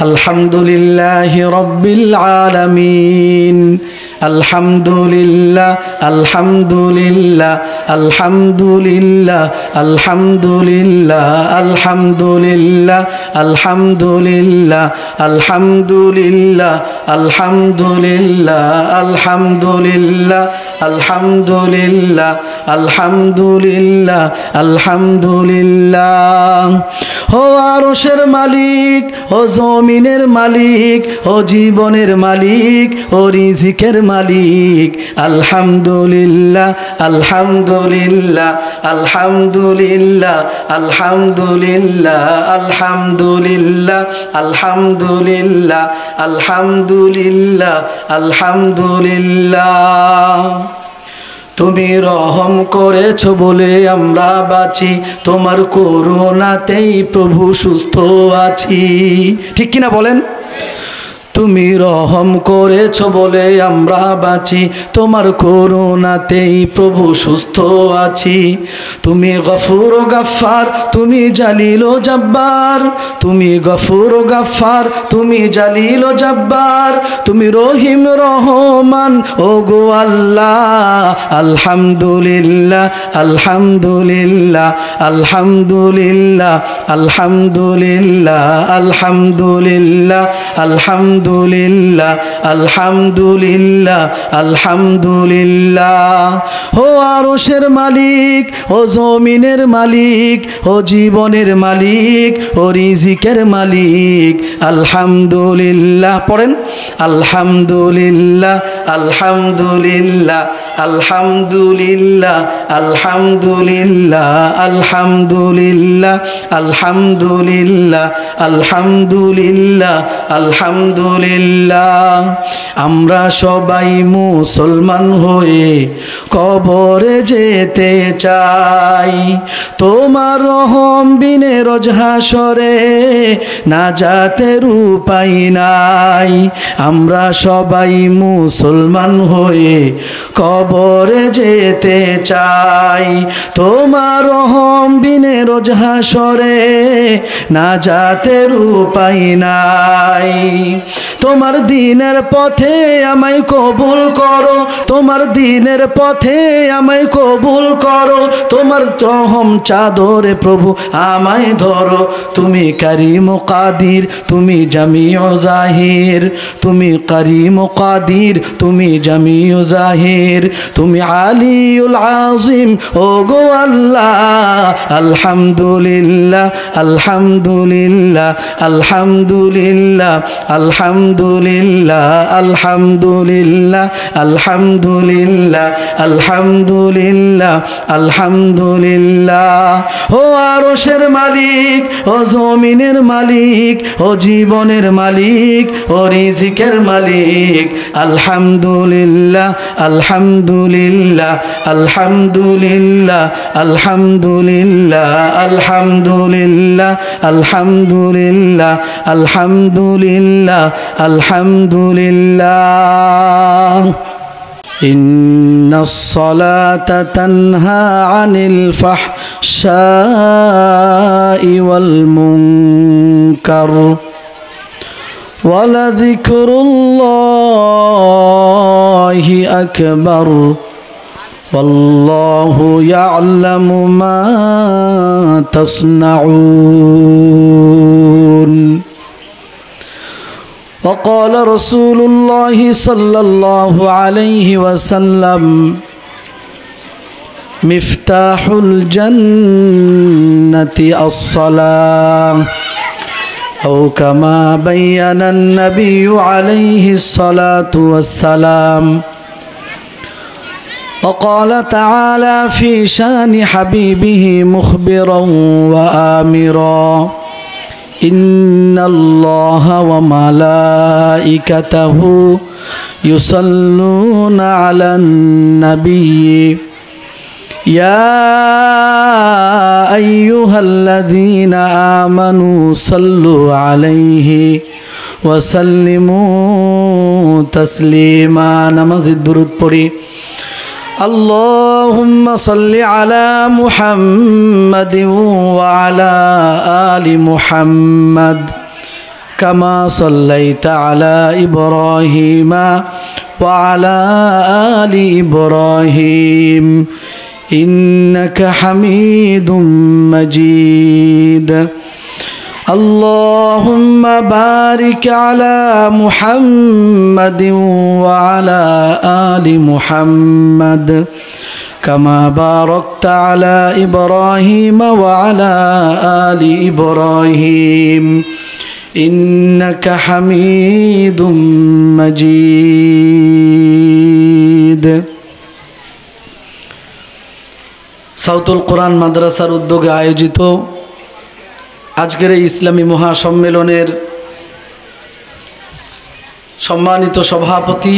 আলহামদুলিল্লাহি রাব্বিল আলামিন। আলহামদুলিল্লাহ আলহামদুলিল্লাহ আলহামদুলিল্লাহ আলহামদুলিল্লাহ আলহামদুলিল্লাহ আলহামদুলিল্লাহ আলহামদুলিল্লাহ আলহামদুলিল্লাহ আলহামদুলিল্লাহ আলহামদুলিল্লাহ আলহামদুলিল্লাহ আলহামদুলিল্লাহ। ও আরশের মালিক, ও জমিনের মালিক, ও জীবনের মালিক, ও রিজিকের মালিক, আলহামদুলিল্লাহ আলহামদুলিল্লাহ আলহামদুলিল্লাহ আলহামদুলিল্লাহ আলহামদুলিল্লাহ আলহামদুলিল্লাহ আলহামদুলিল্লাহ আলহামদুলিল্লাহ। তুমি রহম করেছো বলে আমরা বাঁচি, তোমার করুণাতেই প্রভু সুস্থ আছি। ঠিক কিনা বলেন? তুমি রহম করেছো বলে আমরা বাঁচি, তোমার করুণাতেই প্রভু সুস্থ আছি। তুমি গফুর ও গাফফার, তুমি জালিল ও জব্বার, তুমি গফুর ও গাফফার, তুমি জালিল ও জব্বার, তুমি রহিম রহমান ও গো আল্লাহ। আলহামদুলিল্লাহ আলহামদুলিল্লাহ আলহামদুলিল্লাহ আলহামদুলিল্লাহ আলহামদুলিল্লাহ আলহামদুলিল্লাহ আলহামদুলিল্লাহ আলহামদুলিল্লাহ। ও আরশের মালিক, ও জমিনের মালিক, ও জীবনের মালিক, ও রিজিকের মালিক, আলহামদুলিল্লাহ। পড়েন আলহামদুলিল্লাহ আলহামদুলিল্লাহ আলহামদুলিল্লাহ আলহামদুলিল্লাহ আলহামদুলিল্লাহ আলহামদুলিল্লাহ আলহামদুলিল্লাহ আলহামদুলিল্লাহ। আমরা সবাই মুসলমান হয়ে কবরে যেতে চাই, তোমার রহম বিনে রোজ হাসরে নাজাতের উপায় নাই। আমরা সবাই মুসলমান হয়ে কবরে যেতে চাই, তোমার রহম বিনে রোজ হাসরে নাজাতের উপায় নাই। তোমার দিনের পথে আমায় কবুল করো, তোমার দিনের পথে আমায় কবুল করো, তোমার রহম চাদরে প্রভু আমায় ধরো। তুমি করিম কাদির, তুমি জামিউ জাহির, তুমি করিম কাদির, তুমি জামিউ জাহির, তুমি আলিউল আজিম ও গো আল্লাহ। আলহামদুলিল্লাহ আলহামদুলিল্লাহ আলহামদুলিল্লাহ আলহামদুলিল্লাহ আলহামদুলিল্লাহ আলহামদুলিল্লাহ আলহামদুলিল্লাহ আলহামদুলিল্লাহ। ও আরশের মালিক, ও জমিনের মালিক, ও জীবনের মালিক, ও রিজিকের মালিক, আলহামদুলিল্লাহ আলহামদুলিল্লাহ আলহামদুলিল্লাহ আলহামদুলিল্লাহ আলহামদুলিল্লাহ আলহামদুলিল্লাহ আলহামদুলিল্লাহ আলহামদুলিল্লাহ। ইন্নাস সালাতা তানহা আনিল ফাহশাই ওয়াল মুনকার ওয়ালাযিকরুল্লাহি আকবার ওয়াল্লাহু ইয়া'লামু মা তাসনাউন। وقال رسول الله صلى الله عليه وسلم مفتاح الجنة الصلاة أو كما بين النبي عليه الصلاة والسلام. وقال تعالى في شان حبيبه مخبرا وآمرا إن الله وملائكته يصلون على النبي يا أيها الذين آمنوا صلوا عليه وسلموا تسليما. نماز الدرود পড়ি। اللهم صل على محمد وعلى آل محمد كما صليت على إبراهيم وعلى آل إبراهيم إنك حميد مجيد اللهم بارك على محمد وعلى آل محمد كما باركت على إبراهيم وعلى آل إبراهيم إنك حميد مجيد সাউতুল কোরআন মাদ্রাসার উদ্যোগে আয়োজিত আজকের এই ইসলামী মহাসম্মেলনের সম্মানিত সভাপতি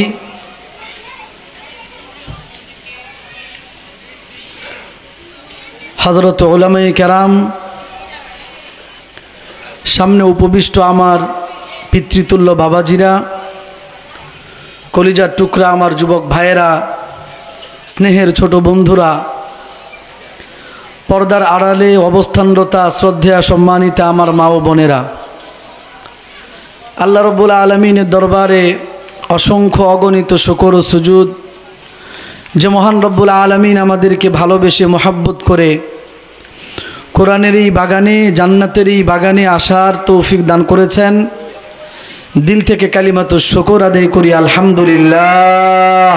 হযরত উলামায়ে কেরাম, সামনে উপবিষ্ট আমার পিতৃতুল্য বাবাজিরা, কলিজার টুকরা আমার যুবক ভাইয়েরা, স্নেহের ছোট বন্ধুরা, পর্দার আড়ালে অবস্থানরতা শ্রদ্ধেয়া সম্মানিতা আমার মা ও বোনেরা, আল্লাহ রাব্বুল আলামিনের দরবারে অসংখ্য অগণিত শুকর ও সুজুদ যে মহান রব্বুল আলামিন আমাদেরকে ভালোবেসে মহব্বত করে কোরআনের এই বাগানে, জান্নাতের এই বাগানে আসার তৌফিক দান করেছেন। দিল থেকে কালিমাতুশ শুকর আদায় করি আলহামদুলিল্লাহ।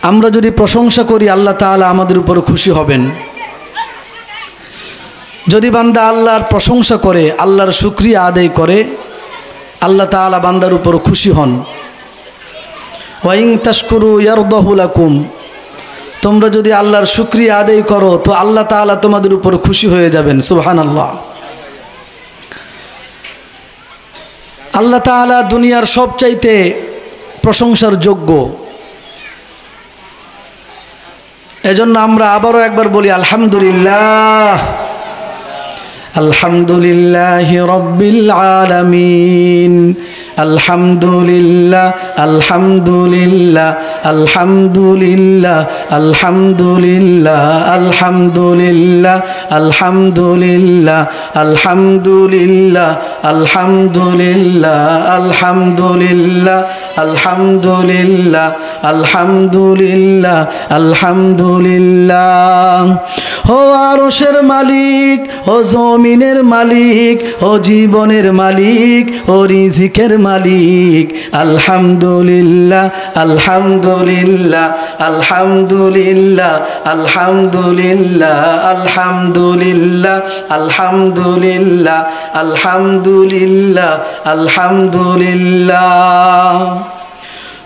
আমরা যদি প্রশংসা করি আল্লাহ তাআলা আমাদের উপর খুশি হবেন। যদি বান্দা আল্লাহর প্রশংসা করে, আল্লাহর শুকরিয়া আদায় করে, আল্লাহ তাআলা বান্দার উপর খুশি হন। ওয়া ইন তাশকুরু ইয়ারদাহু লাকুম, তোমরা যদি আল্লাহর শুকরিয়া আদায় করো তো আল্লাহ তাআলা তোমাদের উপর খুশি হয়ে যাবেন। সুবহানাল্লাহ। আল্লাহ তাআলা দুনিয়ার সবচাইতে প্রশংসার যোগ্য। এজন্য আমরা আবারও একবার বলি আলহামদুলিল্লাহ। আলহামদুলিল্লাহি রাব্বিল আলামিন। আলহামদুলিল্লাহ, আলহামদুলিল্লাহ, আলহামদুলিল্লাহ, আলহামদুলিল্লাহ, আলহামদুলিল্লাহ, আলহামদুলিল্লাহ, আলহামদুলিল্লাহ, আলহামদুলিল্লাহ, আলহামদুলিল্লাহ, আলহামদুলিল্লাহ, আলহামদুলিল্লাহ, আলহামদুলিল্লাহ। ও আরশের মালিক, ও জমিনের মালিক, ও জীবনের মালিক, ও রিজিকের মালিক, আলহামদুলিল্লাহ, আলহামদুলিল্লাহ, আলহামদুলিল্লাহ, আলহামদুলিল্লাহ, আলহামদুলিল্লাহ, আলহামদুলিল্লাহ, আলহামদুলিল্লাহ, আলহামদুলিল্লাহ।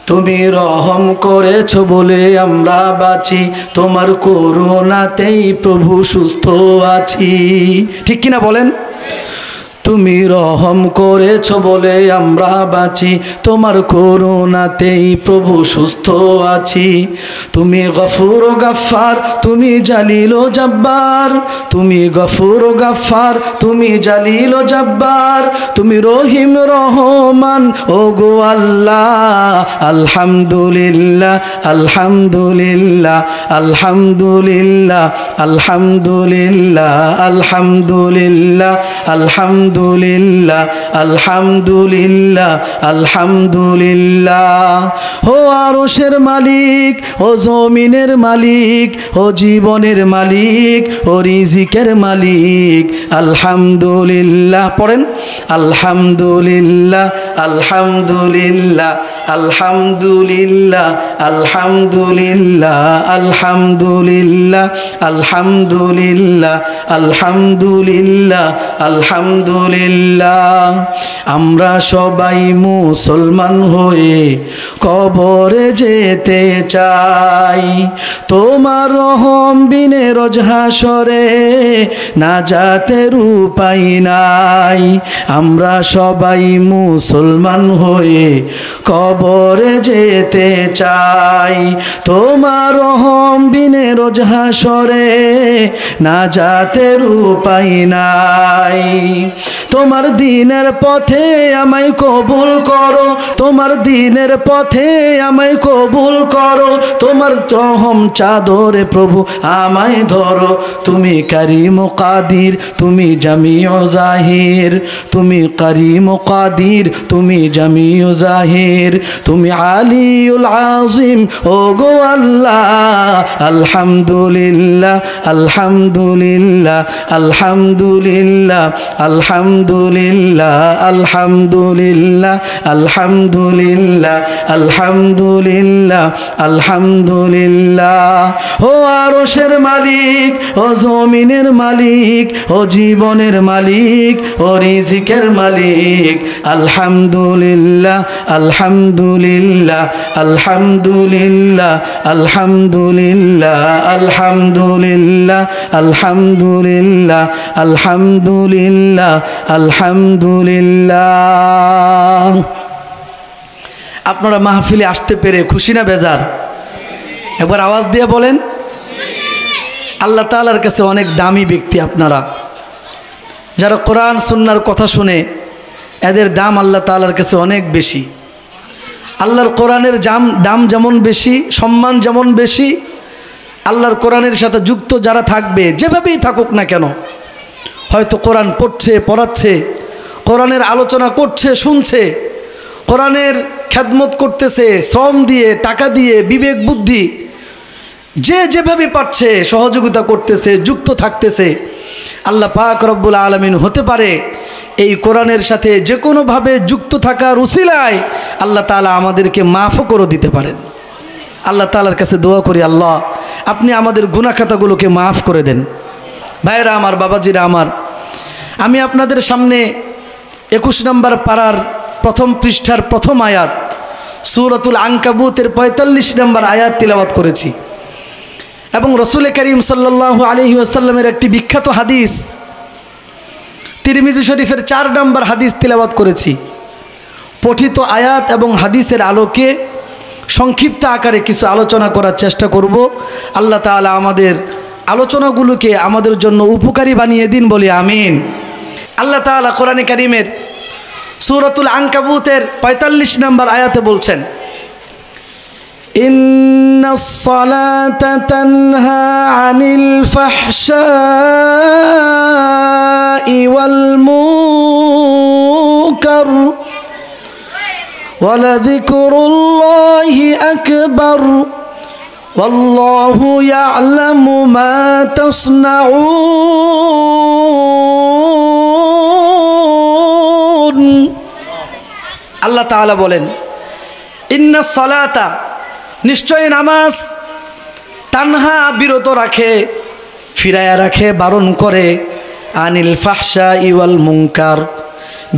তুমি রহম করেছো বলে আমরা বাঁচি, তোমার করুণাতেই প্রভু সুস্থ আছি। ঠিক কিনা বলেন? তুমি রহম করেছো বলে আমরা বাঁচি, তোমার করুণাতেই প্রভু সুস্থ আছি। তুমি গফুর ও গাফফার, তুমি জালিল ও জব্বার, তুমি গফুর ও গাফফার, তুমি জালিল ও জব্বার, তুমি রহিম রহমান ও গো আল্লাহ। আলহামদুলিল্লাহ, আলহামদুলিল্লাহ, আলহামদুলিল্লাহ, আলহামদুলিল্লাহ, আলহামদুলিল্লাহ, আলহামদুলিল্লাহ, আলহামদুলিল্লাহ, আলহামদুলিল্লাহ। ও আরশের মালিক, ও জমিনের মালিক, ও জীবনের মালিক, ও রিজিকের মালিক, আলহামদুলিল্লাহ। পড়েন আলহামদুলিল্লাহ, আলহামদুলিল্লাহ, আলহামদুলিল্লাহ, আলহামদুলিল্লাহ, আলহামদুলিল্লাহ, আলহামদুলিল্লাহ, আলহামদুলিল্লাহ, আলহামদুলিল্লাহ। আমরা সবাই মুসলমান হয়ে কবরে যেতে চাই, তোমার রহম বিনে রোজ হাসরে নাজাতের উপায় নাই। আমরা সবাই মুসলমান হয়ে কবরে যেতে চাই, তোমার রহম বিনে রোজ হাসরে নাজাতের উপায় নাই। তোমার দ্বীনের পথে আমায় কবুল করো, তোমার দ্বীনের পথে আমায় কবুল করো, তোমার রহম চাদরে প্রভু আমায় ধরো। তুমি করিম কাদির, তুমি জামিউ জাহির, তুমি করিম কাদির, তুমি জামিউ জাহির, তুমি আলিউল আযীম ও গো আল্লাহ। আলহামদুলিল্লাহ আলহামদুলিল্লাহ আলহামদুলিল্লাহ আলহামদুলিল্লাহ আলহামদুলিল্লাহ আলহামদুলিল্লাহ আলহামদুলিল্লাহ আলহামদুলিল্লাহ। ও আরশের মালিক, ও জমিনের মালিক, ও জীবনের মালিক, ও রিজিকের মালিক, আলহামদুলিল্লাহ আলহামদুলিল্লাহ আলহামদুলিল্লাহ আলহামদুলিল্লাহ আলহামদুলিল্লাহ আলহামদুলিল্লাহ আলহামদুলিল্লাহ আলহামদুলিল্লাহ। আপনারা মাহফিলে আসতে পেরে খুশি না বেজার? একবার আওয়াজ দিয়ে বলেন। আল্লাহ তাআলার কাছে অনেক দামি ব্যক্তি আপনারা, যারা কোরআন সুন্নাহর কথা শুনে এদের দাম আল্লাহ তাআলার কাছে অনেক বেশি। আল্লাহর কোরআনের দাম যেমন বেশি, সম্মান যেমন বেশি, আল্লাহর কোরআনের সাথে যুক্ত যারা থাকবে, যেভাবেই থাকুক না কেন, হয়তো কোরআন পড়ছে, পড়াচ্ছে, কোরআনের আলোচনা করছে, শুনছে, কোরআনের খেদমত করতেছে, শ্রম দিয়ে, টাকা দিয়ে, বিবেক বুদ্ধি, যে যেভাবে পারছে সহযোগিতা করতেছে, যুক্ত থাকতেছে, আল্লাহ পাক রব্বুল আলামিন হতে পারে এই কোরআনের সাথে যে কোনোভাবে যুক্ত থাকার উসিলায় আল্লাহ তাআলা আমাদেরকে মাফও করে দিতে পারেন। আল্লাহ তাআলার কাছে দোয়া করি, আল্লাহ আপনি আমাদের গুনাহ খাতাগুলোকে মাফ করে দেন। ভাইরা আমার, বাবাজিরা আমার, আমি আপনাদের সামনে 21 নম্বর পারার প্রথম পৃষ্ঠার প্রথম আয়াত সূরাতুল আনকাবুতের 45 নম্বর আয়াত তিলাওয়াত করেছি এবং রাসূল করিম সাল্লাল্লাহু আলাইহি ওয়াসাল্লামের একটি বিখ্যাত হাদিস তিরমিজি শরীফের 4 নম্বর হাদিস তিলাওয়াত করেছি। পঠিত আয়াত এবং হাদিসের আলোকে সংক্ষিপ্ত আকারে কিছু আলোচনা করার চেষ্টা করব। আল্লাহ তাআলা আমাদের আলোচনাগুলোকে আমাদের জন্য উপকারী বানিয়ে দিন, বলি আমিন। আল্লাহ তাআলা কোরআনে কারীমের সূরাতুল আনকাবুতের 45 নম্বর আয়াতে বলছেন, ইন্নাস সালাতা তানহা আনিল ফাহশাই ওয়াল মুনকার ওয়ালাযিকরুল্লাহি আকবার ওয়াল্লাহু ইয়া'লামু মা তাসনাউন। আল্লাহ তাআলা বলেন, ইন্নাস সালাতা, নিশ্চয় নামাজ, তানহা বিরত রাখে, ফিরায়া রাখে, বারণ করে, আনিল ফাহশাই ওয়াল মুনকার,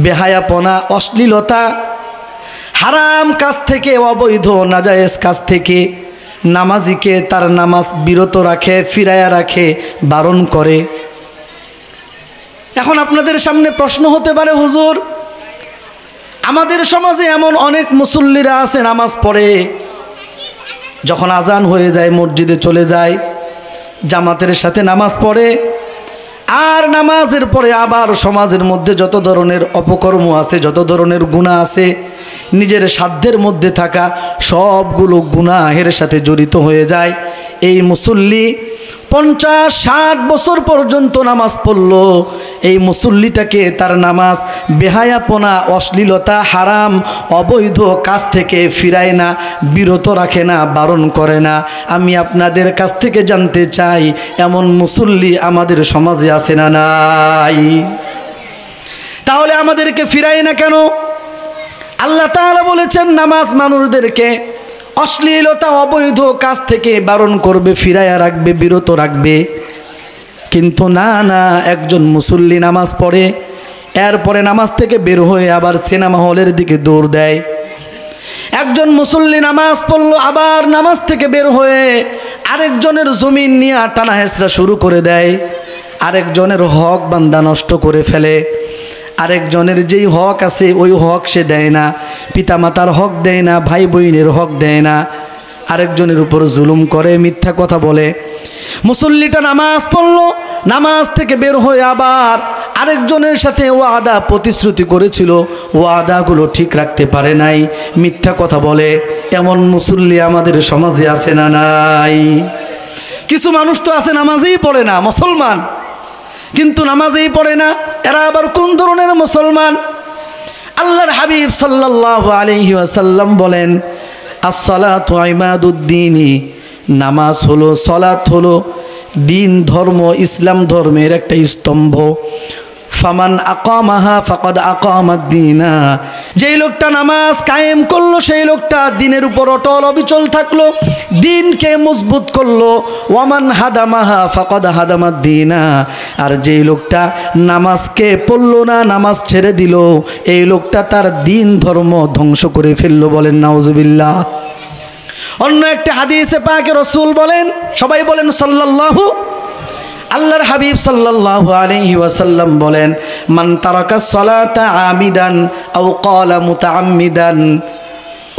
বেহায়াপনা, অশ্লীলতা, হারাম কাজ থেকে, অবৈধ নাজায়েজ কাজ থেকে নামাজিকে তার নামাজ বিরত রাখে, ফিরায়া রাখে, বারণ করে। এখন আপনাদের সামনে প্রশ্ন হতে পারে, হুজুর আমাদের সমাজে এমন অনেক মুসল্লিরা আছে নামাজ পড়ে, যখন আজান হয়ে যায় মসজিদে চলে যায়, জামাতের সাথে নামাজ পড়ে, আর নামাজের পরে আবার সমাজের মধ্যে যত ধরনের অপকর্ম আছে, যত ধরনের গুনাহ আছে, নিজের সাধ্যের মধ্যে থাকা সবগুলো গুনাহের সাথে জড়িত হয়ে যায়। এই মুসল্লি 50-60 বছর পর্যন্ত নামাজ পড়ল, এই মুসল্লিটাকে তার নামাজ বেহায়াপনা, অশ্লীলতা, হারাম, অবৈধ কাজ থেকে ফিরায় না, বিরত রাখে না, বারণ করে না। আমি আপনাদের কাছ থেকে জানতে চাই, এমন মুসল্লি আমাদের সমাজে আছে না নাই? তাহলে আমাদেরকে ফিরায় না কেন? আল্লাহ তাআলা বলেছেন নামাজ মানুষদেরকে অশ্লীলতা, অবৈধ কাজ থেকে বারণ করবে, ফিরায়া রাখবে, বিরত রাখবে। কিন্তু না, একজন মুসল্লি নামাজ পড়ে, এরপরে নামাজ থেকে বের হয়ে আবার সিনেমা হলের দিকে দৌড় দেয়। একজন মুসল্লি নামাজ পড়লো, আবার নামাজ থেকে বের হয়ে আরেকজনের জমিন নিয়ে টানা হেঁচড়া শুরু করে দেয়, আরেকজনের হক বান্দা নষ্ট করে ফেলে, আরেকজনের যেই হক আছে ওই হক সে দেয় না, পিতামাতার হক দেয় না, ভাই বোনের হক দেয় না, আরেকজনের উপর জুলুম করে, মিথ্যা কথা বলে। মুসল্লিটা নামাজ পড়লো, নামাজ থেকে বের হয়ে আবার আরেকজনের সাথে ওয়াদা প্রতিশ্রুতি করেছিল, ওয়াদাগুলো ঠিক রাখতে পারে নাই, মিথ্যা কথা বলে, এমন মুসল্লি আমাদের সমাজে আছে না নাই? কিছু মানুষ তো আছে নামাজেই পড়ে না, মুসলমান কিন্তু নামাজেই পড়ে না। এরা আবার কোন ধরনের মুসলমান? আল্লাহর হাবিব সাল্লাল্লাহু আলাইহি ওয়াসাল্লাম বলেন, আসসালাতু ইমাদুদ্দিনি, নামাজ হলো, সালাত হলো দিন ধর্ম, ইসলাম ধর্মের একটা স্তম্ভ। ফামান আকামাহা ফাকাদ আকামাদ্দিনা, যেই লোকটা নামাজ কায়েম করলো সেই লোকটা দিনের উপর অটল অবিচল থাকলো, দিনকে মজবুত করলো। ওয়ামান হাদামাহা ফাকাদ হাদামাদ্দিনা, আর যেই লোকটা নামাজকে পড়লো না, নামাজ ছেড়ে দিল, এই লোকটা তার দিন ধর্ম ধ্বংস করে ফেললো। বলেন নাউজুবিল্লাহ। অন্য একটা হাদিসে পাকে রাসূল বলেন, সবাই বলেন সাল্লাল্লাহু, আল্লাহর হাবিব সাল্লাল্লাহু আলাইহি ওয়াসাল্লাম বলেন, মান তারাকা সালাতা আমিদান আও ক্বালা মুতাআম্মিদান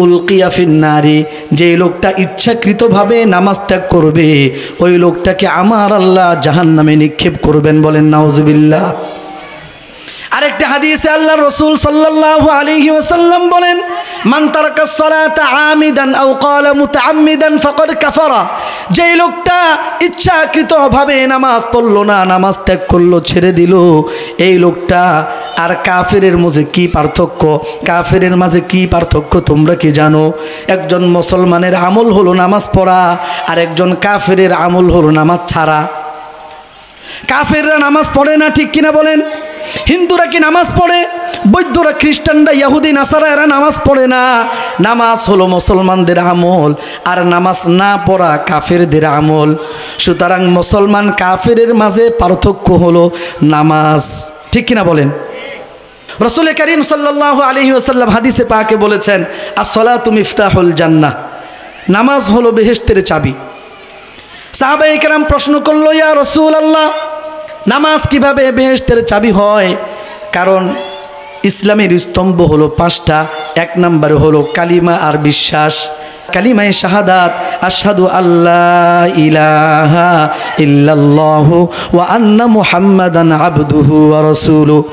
উলকিয়া ফিন নারি, যে লোকটা ইচ্ছাকৃতভাবে নামাজ ত্যাগ করবে ওই লোকটাকে আমার আল্লাহ জাহান্নামে নিক্ষেপ করবেন। বলেন নাউজুবিল্লাহ। আরেকটা হাদিসে আল্লাহর রাসূল সাল্লাল্লাহু আলাইহি ওয়াসাল্লাম বলেন, মান তারাকাস সালাতা আমিদান আও ক্বালা মুতাআম্মিদান ফাকাদ কাফারা, যেই লোকটা ইচ্ছাকৃতভাবে নামাজ পড়লো না, নামাজ ত্যাগ করলো, ছেড়ে দিল, এই লোকটা আর কাফেরের মাঝে কি পার্থক্য? কাফেরের মাঝে কি পার্থক্য তোমরা কি জানো? একজন মুসলমানের আমল হলো নামাজ পড়া, আর একজন কাফেরের আমল হলো নামাজ ছাড়া। কাফেররা নামাজ পড়ে না, ঠিক কিনা বলেন? হিন্দুরা কি নামাজ পড়ে? বৌদ্ধরা, খ্রিস্টানরা, ইহুদি, নাসারা এরা নামাজ পড়ে না। নামাজ হলো মুসলমানদের আমল, আর নামাজ না পড়া কাফেরদের আমল। সুতরাং মুসলমান কাফেরের মাঝে পার্থক্য হলো নামাজ, ঠিক কিনা বলেন? রাসূল করিম সাল্লাল্লাহু আলাইহি ওয়াসাল্লাম হাদিসে পাকে বলেছেন, আস-সালাতু মিফতাহুল জান্নাহ, নামাজ হলো বেহেশতের চাবি। সাহাবায়ে কেরাম প্রশ্ন করলো, ইয়া রাসূলুল্লাহ, নামাজ কিভাবে বেহেশতের চাবি হয়? কারণ ইসলামের স্তম্ভ হলো 5টা। 1 নম্বর হলো কালিমা আর বিশ্বাস, কালিমায়ে শাহাদাত, আশহাদু আল্লাহ ইলাহা ইল্লাল্লাহু ওয়া আন্না মুহাম্মাদান আবদুহু ওয়া রাসূলুহু।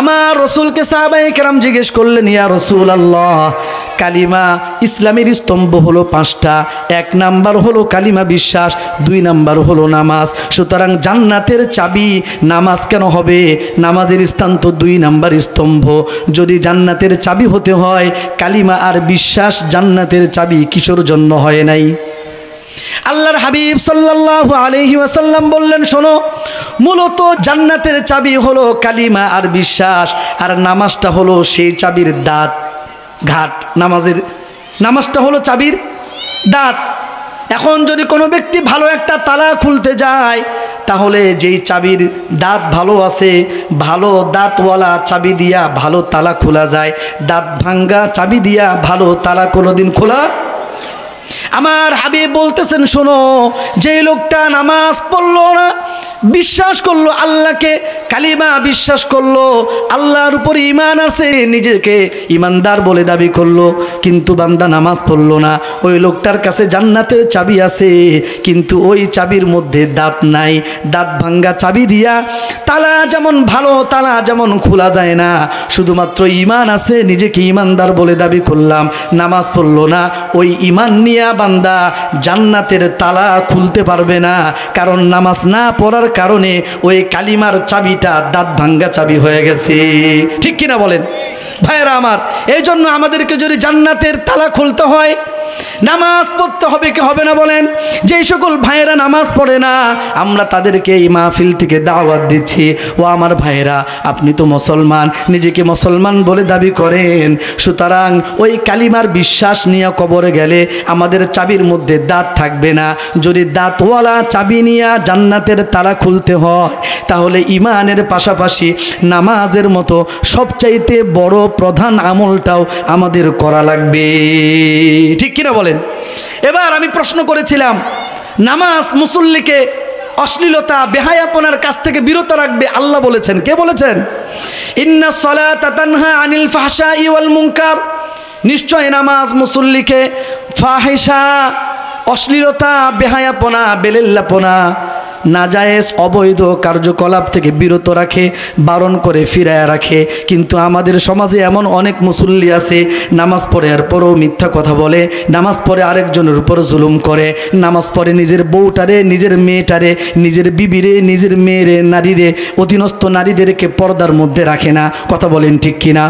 আমার রাসূলকে সাহাবায়ে কেরাম জিজ্ঞেস করলেন, ইয়া রাসূলুল্লাহ, কালিমা, ইসলামের স্তম্ভ হলো 5টা। 1 নাম্বার হলো কালিমা বিশ্বাস, 2 নাম্বার হলো নামাজ। সুতরাং জান্নাতের চাবি নামাজ কেন হবে? নামাজের স্থান তো 2 নাম্বার স্তম্ভ। যদি জান্নাতের চাবি হতে হয়, কালিমা আর বিশ্বাস জান্নাতের চাবি কিসের জন্য হয় নাই? আল্লাহর হাবিব সাল্লাল্লাহু আলাইহি ওয়াসাল্লাম বললেন, শোনো, মূলত জান্নাতের চাবি হলো কালিমা আর বিশ্বাস, আর নামাজটা হলো সেই চাবির দাঁত ঘাট। নামাজটা হলো চাবির দাঁত। এখন যদি কোনো ব্যক্তি ভালো একটা তালা খুলতে যায়, তাহলে যেই চাবির দাঁত ভালো আছে, ভালো দাঁতওয়ালা চাবি দিয়া ভালো তালা খোলা যায়, দাঁত ভাঙ্গা চাবি দিয়া ভালো তালা কোনোদিন খোলা। আমার হাবিব বলতেছেন, শোনো, যেই লোকটা নামাজ পড়লো না, বিশ্বাস করলো আল্লাহকে, কালিমা বিশ্বাস করলো, আল্লাহর উপর ঈমান আছে, নিজেকে ঈমানদার বলে দাবি করলো, কিন্তু বান্দা নামাজ পড়লো না, ওই লোকটার কাছে জান্নাতের চাবি আছে, কিন্তু ওই চাবির মধ্যে দাঁত নাই। দাঁত ভাঙ্গা চাবি দিয়া তালা যেমন ভালো তালা যেমন খোলা যায় না, শুধুমাত্র ঈমান আছে, নিজেকে ঈমানদার বলে দাবি করলাম, নামাজ পড়লো না, ওই ঈমান নিয়া বান্দা জান্নাতের তালা খুলতে পারবে না। কারণ নামাজ না পড়ার কারণে ওই কালিমার চাবিটা দাঁত ভাঙ্গা চাবি হয়ে গেছে, ঠিক কিনা বলেন ভাইরা আমার? এই জন্য আমাদেরকে যদি জান্নাতের তালা খুলতে হয়, নামাজ পড়তে হবে কি হবে না বলেন? যেই সকল ভাইয়েরা নামাজ পড়ে না, আমরা তাদেরকে এই মাহফিল থেকে দাওয়াত দিচ্ছি, ও আমার ভাইয়েরা, আপনি তো মুসলমান, নিজেকে মুসলমান বলে দাবি করেন, সুতরাং ওই কালিমার বিশ্বাস নিয়ে কবরে গেলে আমাদের চাবির মধ্যে দাঁত থাকবে না। যদি দাঁতওয়ালা চাবি নিয়ে জান্নাতের তালা খুলতে হয়, তাহলে ঈমানের পাশাপাশি নামাজের মতো সবচাইতে বড় প্রধান আমলটাও আমাদের করা লাগবে, ঠিক কিনা বলেন? এবার আমি প্রশ্ন করেছিলাম, নামাজ মুসল্লিকে অশ্লীলতা বেহায়াপনার কাছ থেকে বিরত রাখবে, আল্লাহ বলেছেন। কে বলেছেন? ইন্নাস সালাতা তানহা আনিল ফাহশাই ওয়াল মুনকার, নিশ্চয় নামাজ মুসল্লিকে ফাহিশা, অশ্লীলতা, বেহায়াপনা, বেলেল্লাপনা নাজায়েজ অবৈধ কার্যকলাপ থেকে বিরত রাখে, বারণ করে ফিরায় রাখে। কিন্তু আমাদের সমাজে এমন অনেক মুসল্লি আছে, নামাজ পড়ে আর পরেও মিথ্যা কথা বলে, নামাজ পড়ে আরেকজনের উপর জুলুম করে, নামাজ পড়ে নিজের বউটারে, নিজের মেয়েটারে, নিজের বিবিরে, নিজের মেয়েরে, নারীরে, অধীনস্থ নারীদেরকে পর্দার মধ্যে রাখে না। কথা বলেন ঠিক কিনা?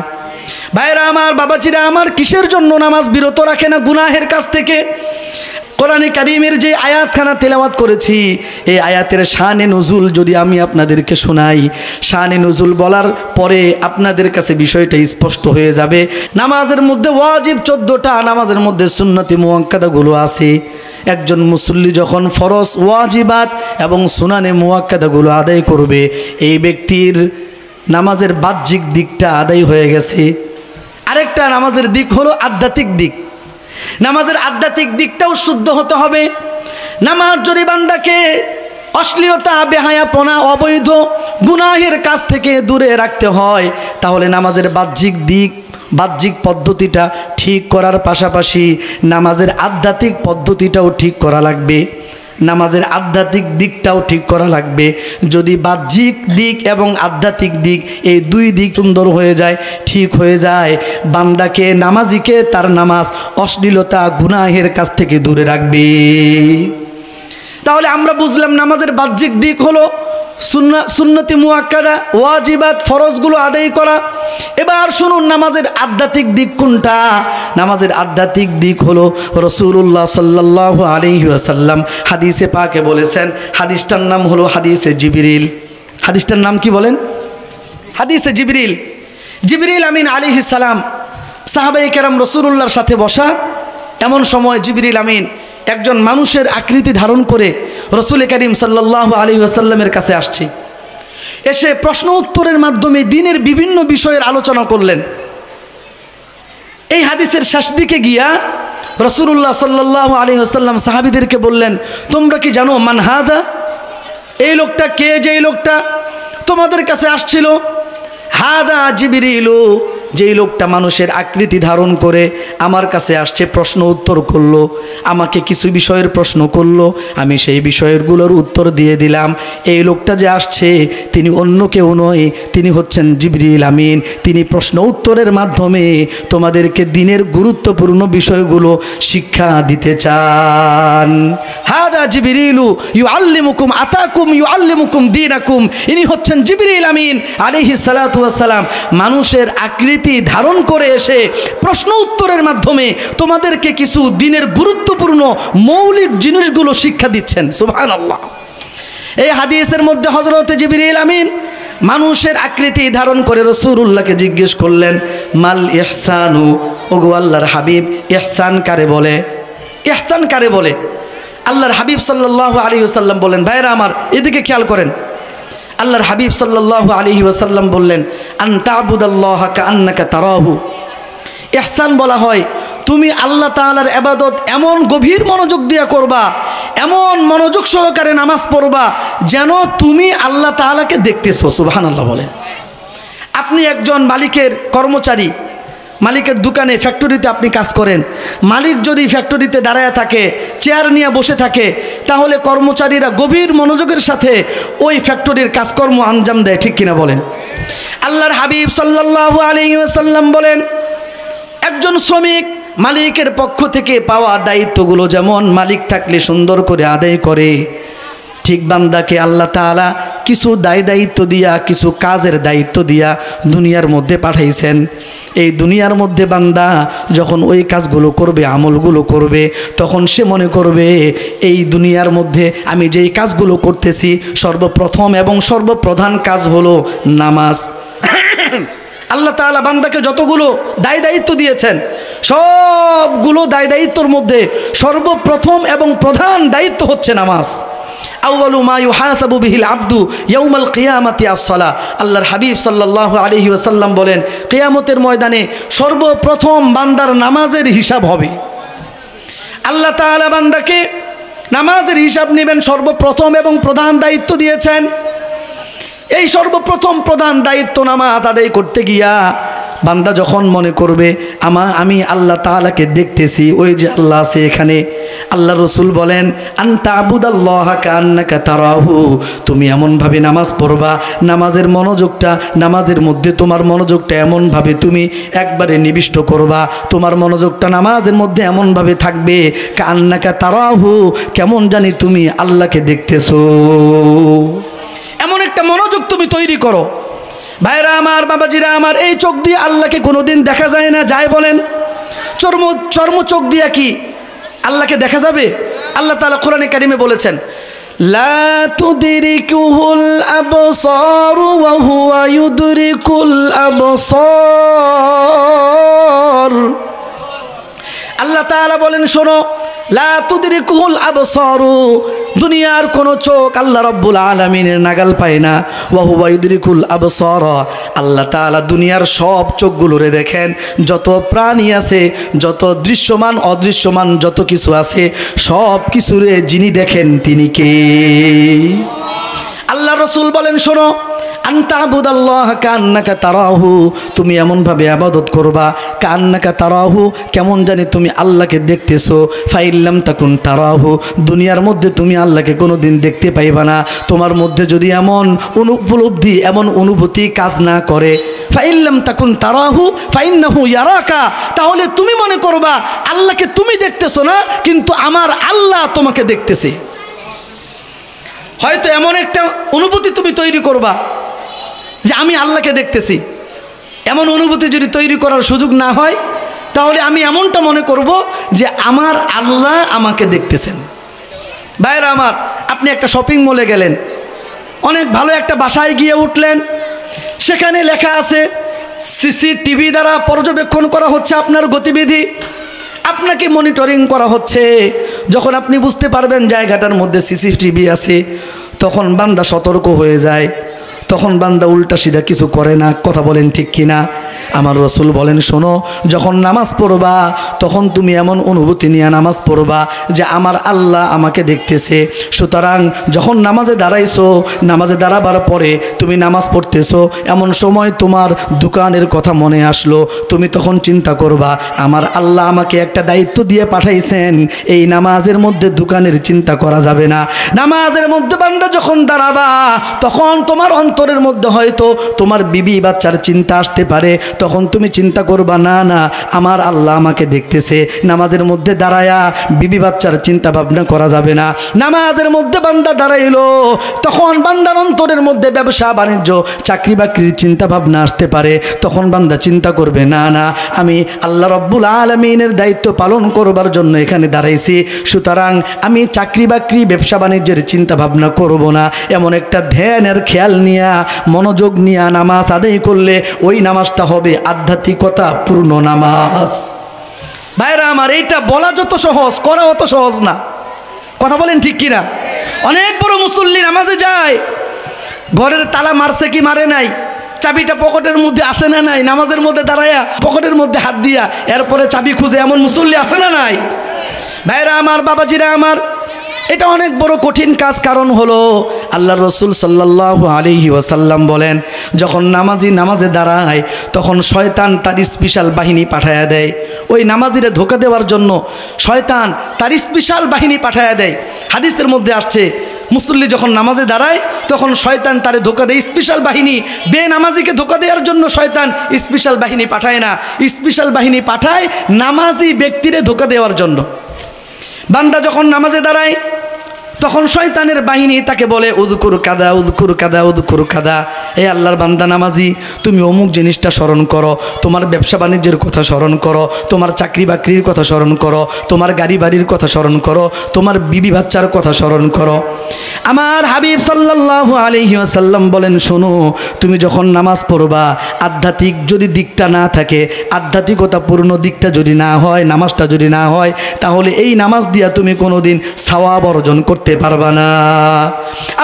ভাইরা আমার, বাবাজিরা আমার, কিসের জন্য নামাজ বিরত রাখে না গুনাহের কাছ থেকে? কোরআনে কারীমের যে আয়াতখানা তেলাওয়াত করেছি, এই আয়াতের শানে নুজুল যদি আমি আপনাদেরকে শোনাই, শানে নুজুল বলার পরে আপনাদের কাছে বিষয়টা স্পষ্ট হয়ে যাবে। নামাজের মধ্যে ওয়াজিব 14টা, নামাজের মধ্যে সুন্নতি মুআক্কাদাগুলো আছে। একজন মুসল্লি যখন ফরজ, ওয়াজিবাত এবং সুনানে মুআক্কাদাগুলো আদায় করবে, এই ব্যক্তির নামাজের বাহ্যিক দিকটা আদায় হয়ে গেছে। আরেকটা নামাজের দিক হলো আধ্যাত্মিক দিক। নামাজের আধ্যাত্মিক দিকটাও শুদ্ধ হতে হবে। নামাজ যদি বান্দাকে অশ্লীলতা, বেহায়াপনা, অবৈধ গুনাহের কাছ থেকে দূরে রাখতে হয়, তাহলে নামাজের বাহ্যিক দিক, বাহ্যিক পদ্ধতিটা ঠিক করার পাশাপাশি নামাজের আধ্যাত্মিক পদ্ধতিটাও ঠিক করা লাগবে। নামাজের আধ্যাত্মিক দিকটাও ঠিক করা লাগবে। যদি বাহ্যিক দিক এবং আধ্যাত্মিক দিক, এই দুই দিক সুন্দর হয়ে যায়, ঠিক হয়ে যায়, বান্দাকে, নামাজিকে তার নামাজ অশ্লীলতা, গুনাহের কাছ থেকে দূরে রাখবে। তাহলে আমরা বুঝলাম নামাজের বাহ্যিক দিক হলো সুন্নতি মুআক্কাদা, ওয়াজিবাত, ফরজগুলো আদায় করা। এবার শুনুন নামাজের আধ্যাত্মিক দিক কোনটা? নামাজের আধ্যাত্মিক দিক হলো রাসূলুল্লাহ সাল্লাল্লাহু আলাইহি ওয়াসাল্লাম হাদিসে পাকে বলেছেন, হাদিসটার নাম হলো হাদিসে জিবরিল। হাদিসটার নাম কি বলেন? হাদিসে জিবরিল। জিবরিল আমিন আলাইহিস সালাম সাহাবায়ে কেরাম রাসূলুল্লাহর সাথে বসা। এমন সময় জিবরিল আমিন একজন মানুষের আকৃতি ধারণ করে রসুল করিম সাল্লাল্লাহু আলাইহি ওয়াসাল্লামের কাছে আসছে। এসে প্রশ্ন উত্তরের মাধ্যমে দ্বীনের বিভিন্ন বিষয়ের আলোচনা করলেন। এই হাদিসের শেষ দিকে গিয়া রাসূলুল্লাহ সাল্লাল্লাহু আলাইহি ওয়াসাল্লাম সাহাবীদেরকে বললেন, তোমরা কি জানো মান হাদা? এই লোকটা কে? যেই লোকটা তোমাদের কাছে আসছিল? হাদা জিবরিলু, যেই লোকটা মানুষের আকৃতি ধারণ করে আমার কাছে আসছে, প্রশ্ন উত্তর করলো, আমাকে কিছু বিষয়ের প্রশ্ন করলো, আমি সেই বিষয়গুলোর উত্তর দিয়ে দিলাম। এই লোকটা যে আসছে তিনি অন্য কেউ নয়, তিনি হচ্ছেন জিবরিল আমিন। তিনি প্রশ্ন উত্তরের মাধ্যমে তোমাদেরকে দ্বীনের গুরুত্বপূর্ণ বিষয়গুলো শিক্ষা দিতে চান। হাদা জিবরিলু ইউআল্লিমুকুম আতাকুম ইউআল্লিমুকুম দীনাকুম। ইনি হচ্ছেন জিবরিল আমিন আলাইহিস সালাতু ওয়াস সালাম, মানুষের আকৃতি ধারণ করে এসে প্রশ্ন উত্তরের মাধ্যমে তোমাদেরকে কিছু দ্বীনের গুরুত্বপূর্ণ মৌলিক জিনিসগুলো শিক্ষা দিচ্ছেন। সুবহানাল্লাহ। এই হাদিসের মধ্যে হযরত জিবরিল আমিন মানুষের আকৃতি ধারণ করে রাসূলুল্লাহকে জিজ্ঞেস করলেন, মাল ইহসানু, ওগো আল্লাহর হাবিব, ইহসান কারে বলে? ইহসান কারে বলে? আল্লাহর হাবিব সাল্লাল্লাহু আলাইহি ওয়াসাল্লাম বলেন, ভাইরা আমার এদিকে খেয়াল করেন, আল্লাহর হাবিব সাল্লাল্লাহু আলাইহি ওয়াসাল্লাম বললেন, আন তা'বুদাল্লাহা কাআন্নাকা তারাহু। ইহসান বলা হয় তুমি আল্লাহ তাআলার ইবাদত এমন গভীর মনোযোগ দিয়ে করবা, এমন মনোযোগ সহকারে নামাজ পড়বা যেন তুমি আল্লাহ তাআলাকে দেখতেছো। সুবহানাল্লাহ বলেন। আপনি একজন মালিকের কর্মচারী, মালিকের দোকানে, ফ্যাক্টরিতে আপনি কাজ করেন। মালিক যদি ফ্যাক্টরিতে দাঁড়ায় থাকে, চেয়ার নিয়ে বসে থাকে, তাহলে কর্মচারীরা গভীর মনোযোগের সাথে ওই ফ্যাক্টরির কাজকর্ম আঞ্জাম দেয়, ঠিক কিনা বলেন? আল্লাহর হাবিব সাল্লাল্লাহু আলাইহি ওয়াসাল্লাম বলেন, একজন শ্রমিক মালিকের পক্ষ থেকে পাওয়া দায়িত্বগুলো যেমন মালিক থাকলে সুন্দর করে আদায় করে, ঠিক বান্দাকে আল্লাহ তাআলা কিছু দায়িত্ব দিয়া, কিছু কাজের দায়িত্ব দিয়া দুনিয়ার মধ্যে পাঠাইছেন। এই দুনিয়ার মধ্যে বান্দা যখন ওই কাজগুলো করবে, আমলগুলো করবে, তখন সে মনে করবে এই দুনিয়ার মধ্যে আমি যেই কাজগুলো করতেছি সর্বপ্রথম এবং সর্বপ্রধান কাজ হলো নামাজ। আল্লাহ তাআলা বান্দাকে যতগুলো দায়িত্ব দিয়েছেন সবগুলো দায়িত্বর মধ্যে সর্বপ্রথম এবং প্রধান দায়িত্ব হচ্ছে নামাজ। আউয়ালু মা ইউহাসাবু বিহিল আবদু ইয়াউমাল কিয়ামাতি আস-সালাহ। আল্লাহর হাবিব সাল্লাল্লাহু আলাইহি ওয়াসাল্লাম বলেন, কিয়ামতের ময়দানে সর্বপ্রথম বান্দার নামাজের হিসাব হবে। আল্লাহ তাআলা বান্দাকে নামাজের হিসাব নেবেন, সর্বপ্রথম এবং প্রধান দায়িত্ব দিয়েছেন। এই সর্বপ্রথম প্রধান দায়িত্ব নামাজ আদায় করতে গিয়া বান্দা যখন মনে করবে আমি আল্লাহ তাআলাকে দেখতেছি, ওই যে আল্লাহ আছে এখানে, আল্লাহ রসুল বলেন আনতা আবুদাল্লাহা কান্নাকা তারাহু, তুমি এমনভাবে নামাজ পড়বা, নামাজের মনোযোগটা, নামাজের মধ্যে তোমার মনোযোগটা এমনভাবে তুমি একবারে নিবিষ্ট করবা, তোমার মনোযোগটা নামাজের মধ্যে এমনভাবে থাকবে কান্নাকা তারাহু, কেমন জানি তুমি আল্লাহকে দেখতেছো। এমন একটা মনোযোগ তুমি তৈরি করো। ভাইরা আমার, বাবাজিরা আমার, এই চোখ দিয়ে আল্লাহকে কোনোদিন দেখা যায় না, যায় বলেন? চর্ম চোখ দিয়ে কি আল্লাহকে দেখা যাবে? আল্লাহ তাআলা কোরআনে কারিমে বলেছেন লা তুদরিকুহুল আবসার ওয়া হুয়া ইউদরিকুল আবসার। আল্লাহ তাআলা বলেন শোনো, লা তুদরিকুহুল আবসার, দুনিয়ার কোনো চোখ আল্লাহ রাব্বুল আলামিনের নাগাল পায় না। ওয়া হুয়া ইউদরিকুল আবসার, আল্লাহ তাআলা দুনিয়ার সব চোখগুলোরে দেখেন, যত প্রাণী আছে, যত দৃশ্যমান অদৃশ্যমান যত কিছু আছে, সব কিছুরে যিনি দেখেন তিনি কে? আল্লাহ রসুল বলেন শোনো, আনতা আবুদাল্লাহা কান্নাকা তারাহু, তুমি এমনভাবে ইবাদত করবা কান্নাকা তারাহু, কেমন জানি তুমি আল্লাহকে দেখতেছো। ফাইল্লাম তাকুন তারাহু, দুনিয়ার মধ্যে তুমি আল্লাহকে কোনোদিন দেখতে পাইবা না। তোমার মধ্যে যদি এমন উপলব্ধি, এমন অনুভূতি কাজ না করে, ফাইল্লাম তাকুন তারাহু ফাইন্নাহু ইয়ারাকা, তাহলে তুমি মনে করবা আল্লাহকে তুমি দেখতেছো না, কিন্তু আমার আল্লাহ তোমাকে দেখতেছে। হয়তো এমন একটা অনুভূতি তুমি তৈরি করবা যে আমি আল্লাহকে দেখতেছি। এমন অনুভূতি যদি তৈরি করার সুযোগ না হয়, তাহলে আমি এমনটা মনে করব যে আমার আল্লাহ আমাকে দেখতেছেন। ভাইরা আমার, আপনি একটা শপিং মলে গেলেন, অনেক ভালো একটা বাসায় গিয়ে উঠলেন, সেখানে লেখা আছে সিসিটিভি দ্বারা পর্যবেক্ষণ করা হচ্ছে আপনার গতিবিধি, আপনাকে মনিটরিং করা হচ্ছে। যখন আপনি বুঝতে পারবেন জায়গাটার মধ্যে সিসিটিভি আছে, তখন বান্দা সতর্ক হয়ে যায়, তখন বান্দা উল্টা সিধা কিছু করে না। কথা বলেন ঠিক কিনা? আমার রসুল বলেন শোনো, যখন নামাজ পড়বা তখন তুমি এমন অনুভূতি নিয়ে নামাজ পড়বা যে আমার আল্লাহ আমাকে দেখতেছে। সুতরাং যখন নামাজে দাঁড়াইছো, নামাজে দাঁড়াবার পরে তুমি নামাজ পড়তেছো, এমন সময় তোমার দোকানের কথা মনে আসলো, তুমি তখন চিন্তা করবা আমার আল্লাহ আমাকে একটা দায়িত্ব দিয়ে পাঠাইছেন, এই নামাজের মধ্যে দোকানের চিন্তা করা যাবে না। নামাজের মধ্যে বান্দা যখন দাঁড়াবা, তখন তোমার অন্তরের মধ্যে হয়তো তোমার বিবি বাচ্চার চিন্তা আসতে পারে, তখন তুমি চিন্তা করবা না না আমার আল্লাহ আমাকে দেখতেছে। নামাজের মধ্যে দাঁড়ায়া বিবি বাচ্চার চিন্তা ভাবনা করা যাবে না। নামাজের মধ্যে বান্দা দাঁড়াইলো, তখন বান্দার অন্তরের মধ্যে ব্যবসা বাণিজ্য চাকরি বাকরির চিন্তা ভাবনা আসতে পারে, তখন বান্দা চিন্তা করবে না না আমি আল্লাহ রাব্বুল আলামিনের দায়িত্ব পালন করবার জন্য এখানে দাঁড়াইছি, সুতরাং আমি চাকরি বাকরি ব্যবসা বাণিজ্যের চিন্তা ভাবনা করব না। এমন একটা ধ্যানের খেয়াল নিয়া, মনোযোগ নিয়া নামাজ আদায় করলে ওই নামাজটা হবে আধ্যাত্মিকতা পূর্ণ নামাজ। ভাইরা আমার, এইটা বলা যত সহজ, করা অত সহজ না। কথা বলেন ঠিক কিনা? অনেক বড় মুসল্লি নামাজে যায়, ঘরের তালা মারছে কি মারে নাই, চাবিটা পকেটের মধ্যে আছে না নাই, নামাজের মধ্যে দাঁড়ায়া পকেটের মধ্যে হাত দিয়া এরপরে চাবি খুঁজে এমন মুসল্লি আছে না নাই? ভাইরা আমার, বাবাজিরা আমার, এটা অনেক বড় কঠিন কাজ। কারণ হলো আল্লাহ রসুল সাল্লাল্লাহু আলাইহি ওয়াসাল্লাম বলেন, যখন নামাজি নামাজে দাঁড়ায় তখন শয়তান তার স্পেশাল বাহিনী পাঠায়া দেয়। ওই নামাজিরে ধোঁকা দেওয়ার জন্য শয়তান তার স্পেশাল বাহিনী পাঠায়া দেয়। হাদিসের মধ্যে আসছে, মুসল্লি যখন নামাজে দাঁড়ায় তখন শয়তান তারে ধোঁকা দেয়। স্পেশাল বাহিনী, বেনামাজিকে ধোঁকা দেওয়ার জন্য শয়তান স্পেশাল বাহিনী পাঠায় না, স্পেশাল বাহিনী পাঠায় নামাজি ব্যক্তিরে ধোঁকা দেওয়ার জন্য। বান্দা যখন নামাজে দাঁড়ায় তখন শয়তানের বাহিনী তাকে বলে উযকুর কাদা উযকুর কাদা উযকুর কাদা, হে আল্লাহর বান্দা নামাজি, তুমি অমুক জিনিসটা স্মরণ করো, তোমার ব্যবসা বাণিজ্যের কথা স্মরণ করো, তোমার চাকরি বাকরির কথা স্মরণ করো, তোমার গাড়ি বাড়ির কথা স্মরণ করো, তোমার বিবি বাচ্চার কথা স্মরণ করো। আমার হাবিব সাল্লাল্লাহু আলাইহি ওয়াসাল্লাম বলেন শোনো, তুমি যখন নামাজ পড়বা, আধ্যাত্মিক যদি দিকটা না থাকে, আধ্যাত্মিকতা পূর্ণ দিকটা যদি না হয়, নামাজটা যদি না হয়, তাহলে এই নামাজ দিয়া তুমি কোনোদিন সওয়াব অর্জন করতে পারবা না।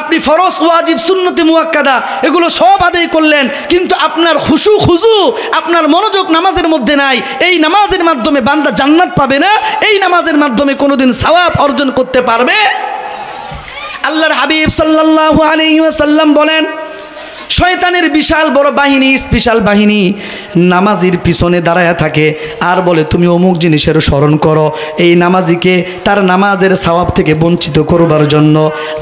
আপনি ফরজ, ওয়াজিব, সুন্নতে মুআক্কাদা এগুলো সব আদায় করলেন, কিন্তু আপনার খুশু খুজু, আপনার মনোযোগ নামাজের মধ্যে নাই। এই নামাজের মাধ্যমে বান্দা জান্নাত পাবে না, এই নামাজের মাধ্যমে কোনোদিন সওয়াব অর্জন করতে পারবে। আল্লাহর হাবিব সাল্লাল্লাহু আলাইহি ওয়াসাল্লাম বলেন, শয়তানের বিশাল বড় বাহিনী, স্পেশাল বাহিনী নামাজির পিছনে দাঁড়ায়া থাকে আর বলে তুমি অমুক জিনিসের স্মরণ করো। এই নামাজিকে তার নামাজের সওয়াব থেকে বঞ্চিত করবার জন্য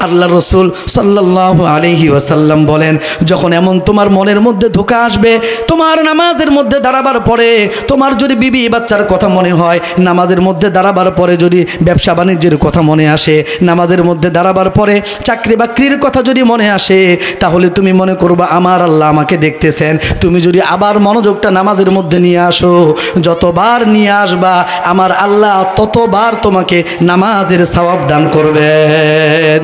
আল্লাহ রসুল সাল্লাল্লাহু আলাইহি ওয়াসাল্লাম বলেন, যখন এমন তোমার মনের মধ্যে ধোঁকা আসবে, তোমার নামাজের মধ্যে দাঁড়াবার পরে তোমার যদি বিবি বাচ্চার কথা মনে হয়, নামাজের মধ্যে দাঁড়াবার পরে যদি ব্যবসা বাণিজ্যের কথা মনে আসে, নামাজের মধ্যে দাঁড়াবার পরে চাকরি বাকরির কথা যদি মনে আসে, তাহলে তুমি মনে করবা আমার আল্লাহ আমাকে দেখতেছেন। তুমি যদি আবার মনোযোগটা নামাজের মধ্যে নিয়ে আসো, যতবার নিয়ে আসবা আমার আল্লাহ ততবার তোমাকে নামাজের সওয়াব দান করবেন।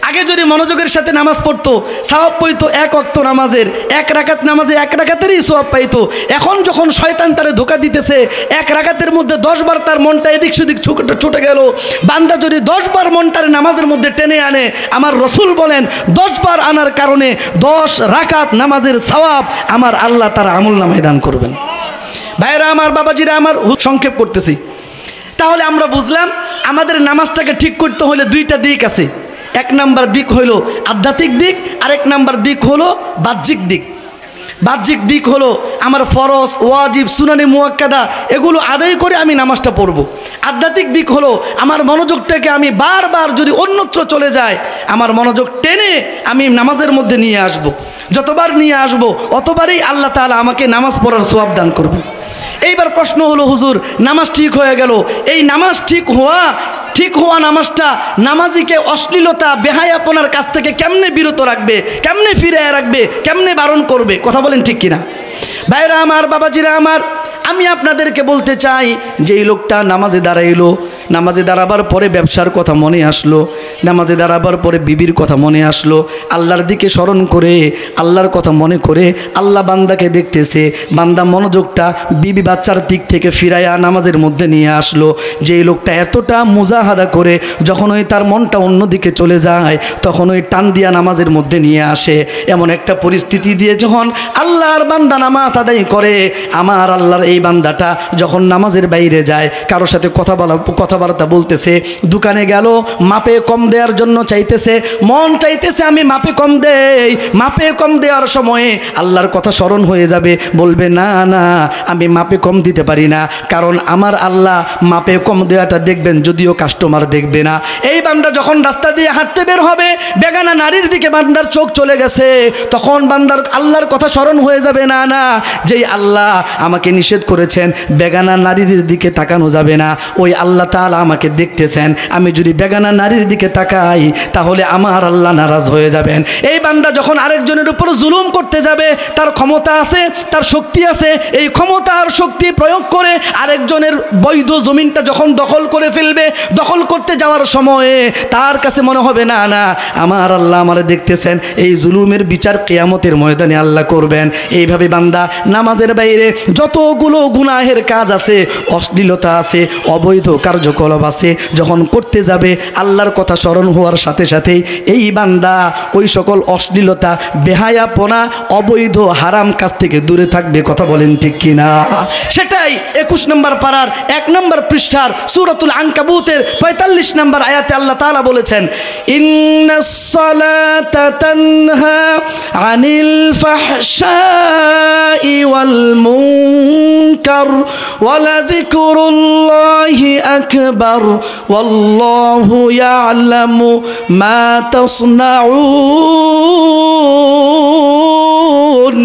আগে যদি মনোযোগের সাথে নামাজ পড়তো, সওয়াব পাইতো এক ওয়াক্ত নামাজের, এক রাকাত নামাজে এক রাকাতেরই সওয়াব পাইতো। এখন যখন শয়তান তারে ধোঁকা দিতেছে, এক রাকাতের মধ্যে 10 বার তার মনটা এদিক সেদিক ছুটে গেল। বান্দা যদি 10 বার মনটারে নামাজের মধ্যে টেনে আনে, আমার রসুল বলেন 10 বার আনার কারণে 10 রাকাত নামাজের সওয়াব আমার আল্লাহ তার আমলনামায় দান করবেন। ভাইরা আমার, বাবাজিরা আমার, সংক্ষেপ করতেছি। তাহলে আমরা বুঝলাম আমাদের নামাজটাকে ঠিক করতে হলে দুইটা দিক আছে। এক নাম্বার দিক হলো আধ্যাত্মিক দিক, আরেক নাম্বার দিক হলো বাহ্যিক দিক। বাহ্যিক দিক হলো আমার ফরজ, ওয়াজিব, সুনানে মুয়াক্কাদা এগুলো আদায় করে আমি নামাজটা পড়ব। আধ্যাত্মিক দিক হলো আমার মনোযোগটাকে আমি বারবার যদি অন্যত্র চলে যায়, আমার মনোযোগ টেনে আমি নামাজের মধ্যে নিয়ে আসব। যতবার নিয়ে আসব অতবারই আল্লাহ তাআলা আমাকে নামাজ পড়ার সওয়াব দান করবেন। এইবার প্রশ্ন হলো, হুজুর নামাজ ঠিক হয়ে গেল, এই নামাজ ঠিক হওয়া নামাজটা নামাজিকে অশ্লীলতা বেহায়াপনার কাছ থেকে কেমনে বিরত রাখবে, কেমনে ফিরিয়ে রাখবে, কেমনে বারণ করবে? কথা বলেন ঠিক কিনা? ভাইরা আমার, বাবাজিরা আমার, আমি আপনাদেরকে বলতে চাই যে এই লোকটা নামাজে দাঁড়াইলো, নামাজে দাঁড়াবার পরে ব্যবসার কথা মনে আসলো, নামাজে দাঁড়াবার পরে বিবির কথা মনে আসলো, আল্লাহর দিকে স্মরণ করে আল্লাহর কথা মনে করে আল্লাহ বান্দাকে দেখতেছে, বান্দা মনোযোগটা বিবি বাচ্চার দিক থেকে ফিরাইয়া নামাজের মধ্যে নিয়ে আসলো। যে এই লোকটা এতটা মুজাহাদা করে যখন ওই তার মনটা অন্যদিকে চলে যায়, তখন ওই টান দিয়া নামাজের মধ্যে নিয়ে আসে। এমন একটা পরিস্থিতি দিয়ে যখন আল্লাহর বান্দা নামাজ আদায় করে, আমার আল্লাহর এই বান্দাটা যখন নামাজের বাইরে যায়, কারোর সাথে কথাবার্তা বলতেছে, দোকানে গেল মাপে কম দেওয়ার জন্য চাইতেছে, মন চাইতেছে আমি মাপে কম দেই, মাপে কম দেওয়ার সময়ে আল্লাহর কথা স্মরণ হয়ে যাবে, বলবে না না আমি মাপে কম দিতে পারি না, কারণ আমার আল্লাহ মাপে কম দেওয়াটা দেখবেন, যদিও কাস্টমার দেখবে না। এই বান্দা যখন রাস্তা দিয়ে হাঁটতে বের হবে, বেগানা নারীর দিকে বান্দার চোখ চলে গেছে, তখন বান্দার আল্লাহর কথা স্মরণ হয়ে যাবে, না না যেই আল্লাহ আমাকে নিষেধ করেছেন বেগানা নারীর দিকে তাকানো যাবে না, ওই আল্লাহ তাআলা আমাকে দেখতেছেন, আমি যদি বেগানা নারীর দিকে তাকাই তাহলে আমার আল্লাহ নারাজ হয়ে যাবেন। এই বান্দা যখন আরেকজনের উপর জুলুম করতে যাবে, তার ক্ষমতা আছে, তার শক্তি আছে, এই ক্ষমতা আর শক্তি প্রয়োগ করে আরেকজনের বৈধ জমিনটা যখন দখল করে ফেলবে, দখল করতে যাওয়ার সময়ে তার কাছে মনে হবে না না আমার আল্লাহ আমারে দেখতেছেন, এই জুলুমের বিচার কিয়ামতের ময়দানে আল্লাহ করবেন। এইভাবে বান্দা নামাজের বাইরে যতগুলো গুনাহের কাজ আছে, অশ্লীলতা আছে, অবৈধ কার্যকলাপ আছে, যখন করতে যাবে আল্লাহর কথা স্মরণ হওয়ার সাথে সাথেই এই বান্দা ওই সকল অশ্লীলতা, বেহায়াপনা, অবৈধ হারাম কাজ থেকে দূরে থাকবে। কথা বলেন ঠিক কিনা? সেটাই 21 নম্বর পারার 1 নম্বর পৃষ্ঠার সূরাতুল আনকাবুতের 45 নম্বর আয়াতে আল্লাহ তাআলা বলেছেন, ইন্নাস সালাতা তানহা আনিল ফাহশাই ওয়াল মুনকার ওয়ালাযিকরুল্লাহি আকবার ওয়াল্লাহু ইয়ালামু মা তাসনাউন।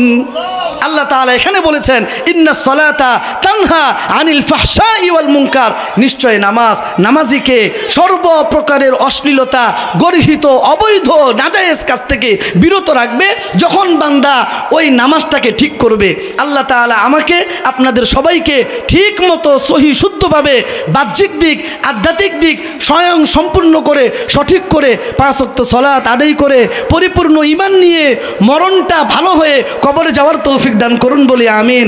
আল্লাহ তাআলা এখানে বলেছেন ইন্নাস সালাতা তানহা আনিল ফাহশাই ওয়াল মুনকার, নিশ্চয় নামাজ নামাজিকে সর্বপ্রকারের অশ্লীলতা, গর্হিত, অবৈধ, নাজায়েজ কাজ থেকে বিরত রাখবে। যখন বান্দা ওই নামাজটাকে ঠিক করবে, আল্লাহ তাআলা আমাকে আপনাদের সবাইকে ঠিক মতো সহি শুদ্ধভাবে বাহ্যিক দিক, আধ্যাত্মিক দিক স্বয়ং সম্পূর্ণ করে সঠিক করে 5 ওয়াক্ত সালাত আদায় করে পরিপূর্ণ ঈমান নিয়ে মরণটা ভালো হয়ে কবরে যাওয়ার তৌফিক দান করুন বলি আমিন।